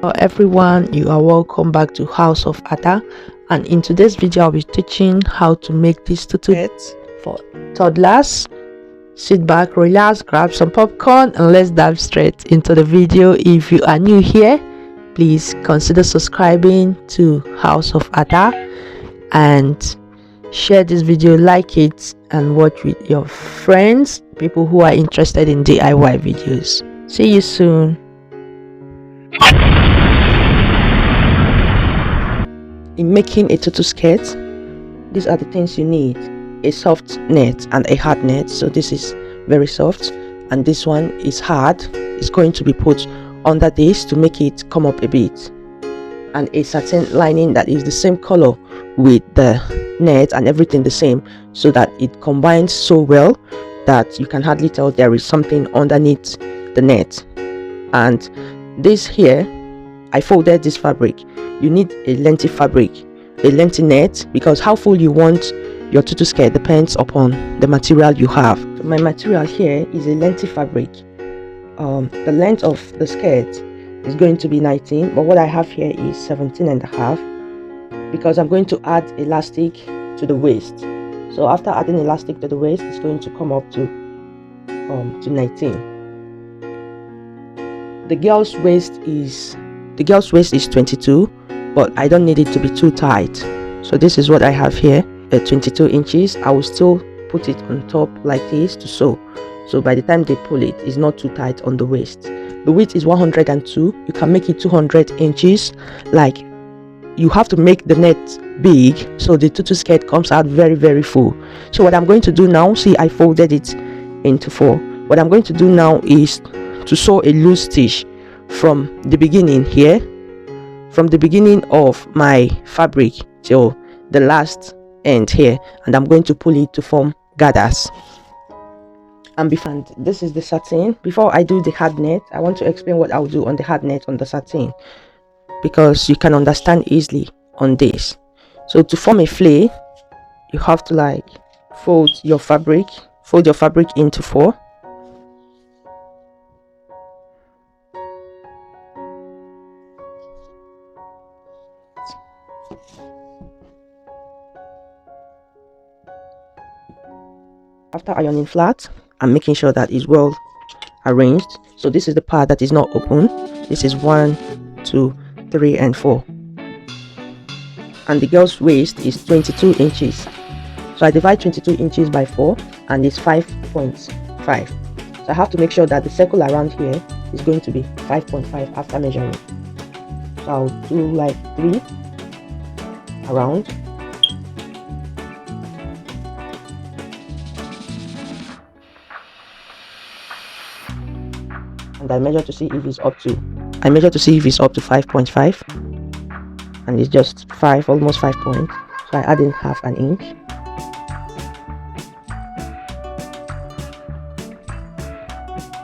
Everyone, you are welcome back to House of Ada, and in today's video I'll be teaching how to make this tutu for toddlers. Sit back, relax, grab some popcorn, and let's dive straight into the video. If you are new here, please consider subscribing to House of Ada and share this video, like it, and watch with your friends, people who are interested in DIY videos. See you soon. In making a tutu skirt, these are the things you need: a soft net and a hard net. So this is very soft and this one is hard. It's going to be put under this to make it come up a bit, and a satin lining that is the same color with the net and everything the same, so that it combines so well that you can hardly tell there is something underneath the net. And this here, I folded this fabric. You need a lengthy fabric, a lengthy net, because how full you want your tutu skirt depends upon the material you have. So my material here is a lengthy fabric. The length of the skirt is going to be 19, but what I have here is 17.5, because I'm going to add elastic to the waist. So after adding elastic to the waist, it's going to come up to 19. The girl's waist is 22, but I don't need it to be too tight. So this is what I have here, 22 inches. I will still put it on top like this to sew. So by the time they pull it, it's not too tight on the waist. The width is 102. You can make it 200 inches. Like, you have to make the net big so the tutu skirt comes out very, very full. So what I'm going to do now, see, I folded it into 4. What I'm going to do now is to sew a loose stitch from the beginning here, from the beginning of my fabric till the last end here, and I'm going to pull it to form gathers. And this is the satin. Before I do the hard net, I want to explain what I'll do on the hard net on the satin, because you can understand easily on this. So to form a flay, you have to like fold your fabric into 4. After ironing flat, I'm making sure that it's well arranged. So this is the part that is not open. This is 1, 2, 3, and 4. And the girl's waist is 22 inches. So I divide 22 inches by 4, and it's 5.5. So I have to make sure that the circle around here is going to be 5.5 after measuring. So I'll do like 3 around. And I measure to see if it's up to 5.5, and it's just 5, almost 5 points. So I add in half an inch.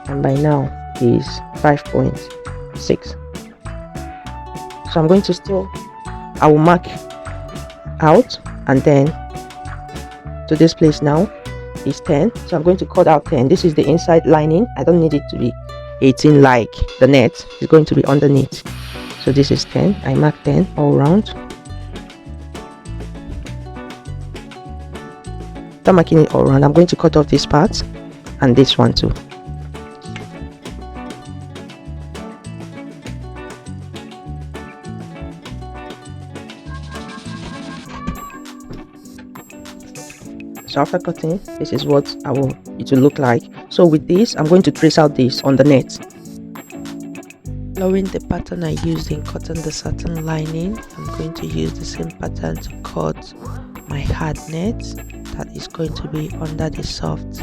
And by now is 5.6. So I'm going to I will mark out, and then to this place now is 10. So I'm going to cut out 10. This is the inside lining. I don't need it to be 18 like the net. Is going to be underneath. So this is 10. I mark 10 all around. After marking it all around, I'm going to cut off this part and this one too. So after cutting, this is what it will look like. So with this, I'm going to trace out this on the net. Following the pattern I used in cutting the satin lining, I'm going to use the same pattern to cut my hard net that is going to be under the soft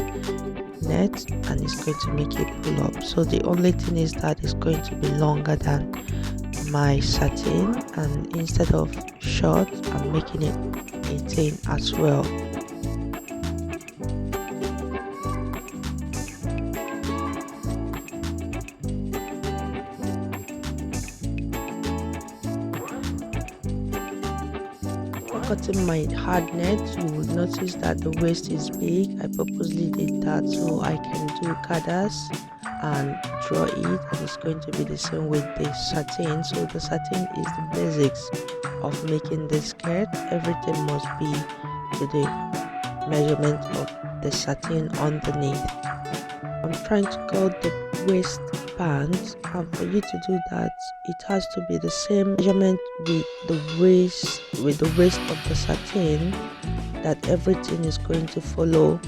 net, and it's going to make it pull up. So the only thing is that it's going to be longer than my satin, and instead of short, I'm making it 18 as well. Cutting my hard net, you will notice that the waist is big. I purposely did that so I can do gathers and draw it, and it's going to be the same with the satin. So the satin is the basics of making the skirt. Everything must be to the measurement of the satin underneath. I'm trying to cut the waistband, and for you to do that it has to be the same measurement with the waist of the satin, that everything is going to follow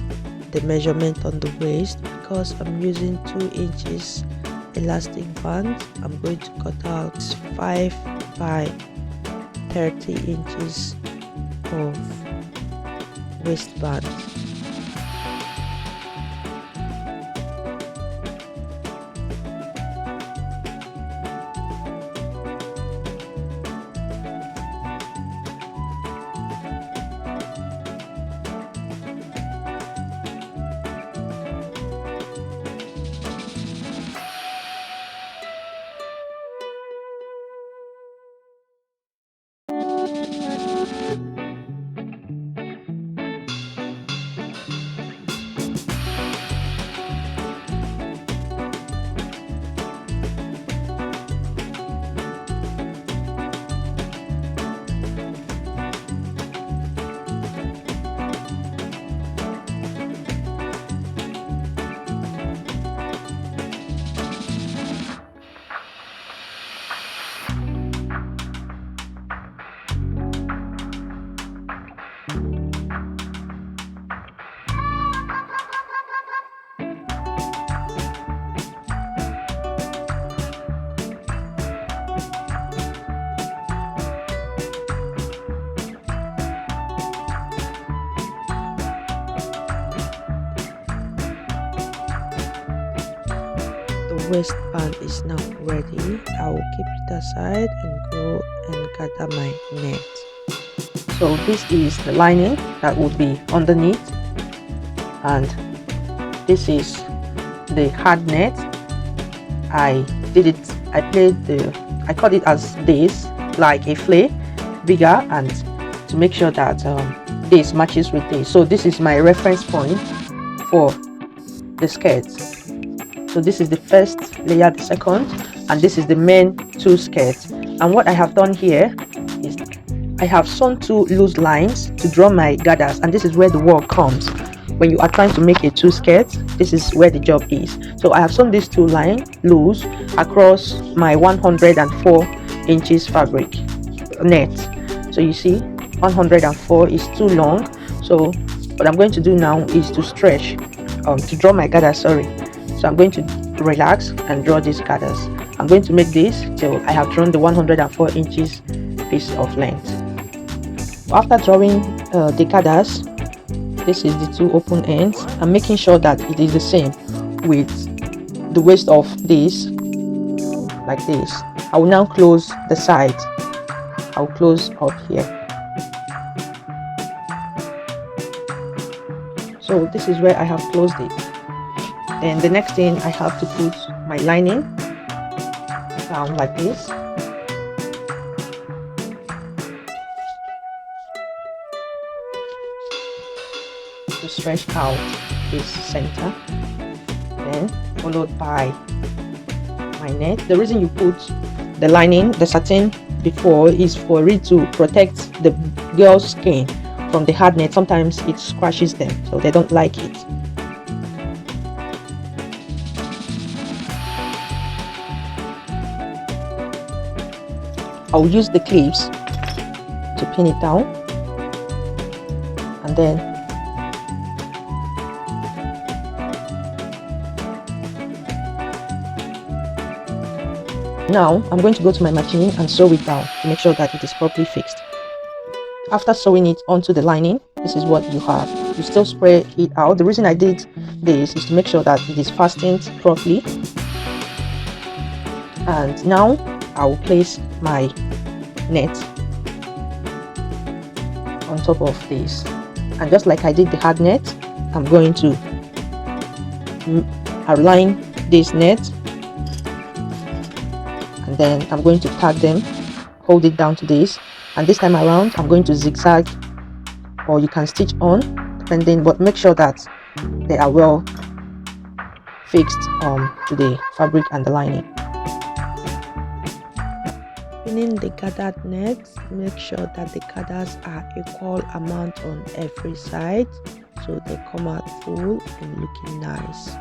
the measurement on the waist. Because I'm using 2 inches elastic band, I'm going to cut out 5 by 30 inches of waistband. Waistband is now ready. I will keep it aside and go and gather my net. So this is the lining that would be underneath, and this is the hard net. I cut it as this, like a flay, bigger, and to make sure that this matches with this. So this is my reference point for the skirt. So this is the first layer, the second, and this is the main 2 skirts. And what I have done here is I have sewn 2 loose lines to draw my gathers, and this is where the work comes. When you are trying to make a 2 skirt, this is where the job is. So I have sewn these 2 lines loose across my 104 inches fabric net. So you see 104 is too long. So what I'm going to do now is to stretch, to draw my gathers, sorry. So I'm going to relax and draw these gathers. I'm going to make this till I have drawn the 104 inches piece of length. After drawing the gathers, this is the 2 open ends. I'm making sure that it is the same with the waist of this, like this. I will now close the side. I'll close up here. So this is where I have closed it. And the next thing, I have to put my lining down like this. To stretch out this center, then followed by my net. The reason you put the lining, the satin, before is for it to protect the girl's skin from the hard net. Sometimes it scratches them, so they don't like it. I'll use the clips to pin it down, and then now I'm going to go to my machine and sew it down to make sure that it is properly fixed. After sewing it onto the lining, this is what you have. You still spray it out. The reason I did this is to make sure that it is fastened properly. And now I will place my net on top of this, and just like I did the hard net, I'm going to align this net, and then I'm going to tag them, hold it down to this, and this time around I'm going to zigzag, or you can stitch on depending, but make sure that they are well fixed to the fabric and the lining. Pinning the gathered necks, make sure that the gathers are equal amount on every side so they come out full and looking nice.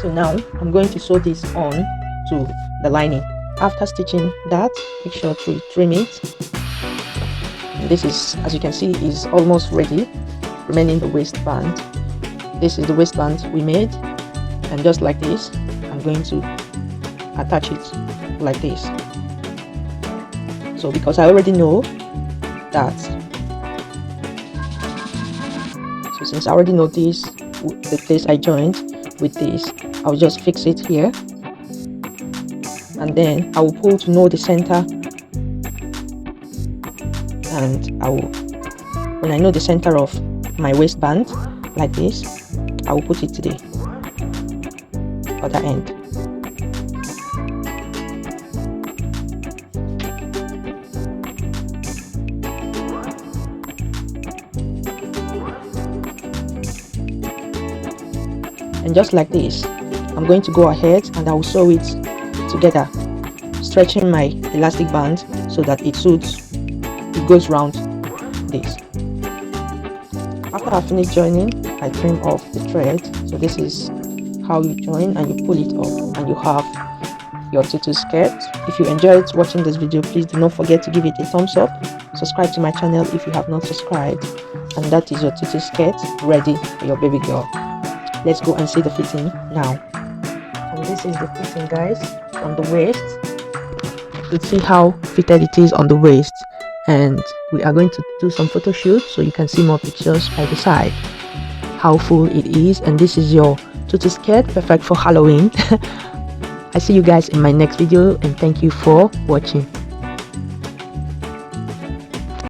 So now I'm going to sew this on to the lining. After stitching that, make sure to trim it. This is, as you can see, is almost ready, remaining the waistband. This is the waistband we made, and just like this, I'm going to attach it like this. So because I already know that, so since I already know this, the place I joined with this, I'll just fix it here, and then I will pull to know the center, and I will, when I know the center of my waistband like this, I will put it to the other end. And just like this, I'm going to go ahead and I will sew it together, stretching my elastic band so that it suits, it goes round this. After I finish joining, I trim off the thread. So this is how you join, and you pull it up and you have your tutu skirt. If you enjoyed watching this video, please do not forget to give it a thumbs up. Subscribe to my channel if you have not subscribed, and that is your tutu skirt ready for your baby girl. Let's go and see the fitting now. And this is the fitting, guys, on the waist. You can see how fitted it is on the waist, and we are going to do some photo shoot so you can see more pictures by the side how full it is. And this is your tutu skirt, perfect for Halloween. I see you guys in my next video, and thank you for watching.